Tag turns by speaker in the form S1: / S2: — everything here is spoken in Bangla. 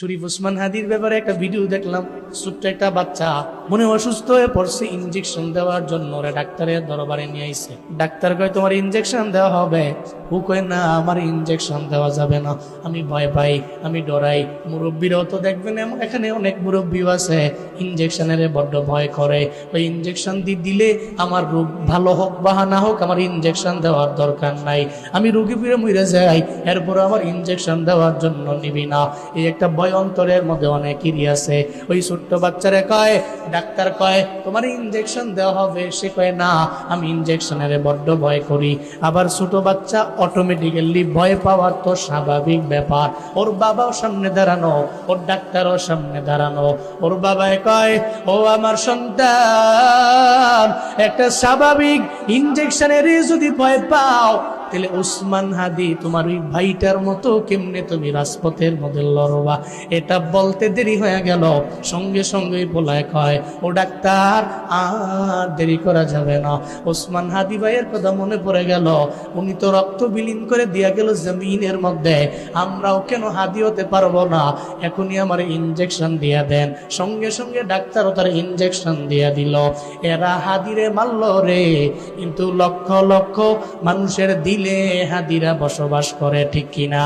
S1: শরীফ ওসমান হাদির ব্যাপারে একটা ভিডিও দেখলাম। ছোট্ট একটা বাচ্চা মনে অসুস্থ হয়ে পড়ছে, ইনজেকশন দেওয়ার জন্য ওরা ডাক্তারের দরবারে নিয়ে আইছে। ডাক্তার কয় তোমার ইনজেকশন দেওয়া হবে। ও কয় না, আমার ইনজেকশন দেওয়া যাবে না, আমি ভয় পাই, আমি ডরাই। মুরব্বীরাও তো দেখবেন, এখানে অনেক মুরব্বীও আছে ইনজেকশনের বড্ড ভয় করে। ওই ইনজেকশন দিলে আমার রোগ ভালো হোক বা না হোক, আমার ইনজেকশন দেওয়ার দরকার নাই, আমি রোগী ফিরে মরে যাই, এরপর আমার ইনজেকশন দেওয়ার জন্য নিবি না। এই একটা ভয় অন্তরের মধ্যে অনেকেরই আছে। ওই ছোট্ট বাচ্চারে কয়, ডাক্তার কয় তোমার ইনজেকশন দেওয়া হবে, সে কয় না, আমি ইনজেকশনের বড্ড ভয় করি। আবার ছোট বাচ্চা অটোমেটিক্যালি ভয় পাওয়ার তো স্বাভাবিক ব্যাপার। ওর বাবাও সামনে দাঁড়ানো, ওর ডাক্তারও সামনে দাঁড়ানো। ওর বাবায় কয়, ও আমার সন্তান, একটা স্বাভাবিক ইনজেকশনের যদি ভয় পাও, তাহলে ওসমান হাদি তোমার ওই ভাইটার মতো কেমনে তুমি রাজপথের মধ্যে লড়বা? এটা বলতে দেরি হয়ে গেল, সঙ্গে সঙ্গে বলায় কয়, ও ডাক্তার আর দেরি করা যাবে না। ওসমান হাদি ভাইয়ের কথা মনে পড়ে গেল, উনি তো রক্ত বিলীন করে দিয়া গেল জমিনের মধ্যে, আমরাও কেন হাদি হতে পারবো না? এখনই আমার ইনজেকশন দিয়া দেন। সঙ্গে সঙ্গে ডাক্তারও তার ইনজেকশন দিয়া দিল। এরা হাদিরে মারল রে, কিন্তু লক্ষ লক্ষ মানুষের দিলে হাদিরা বসবাস করে, ঠিক কিনা?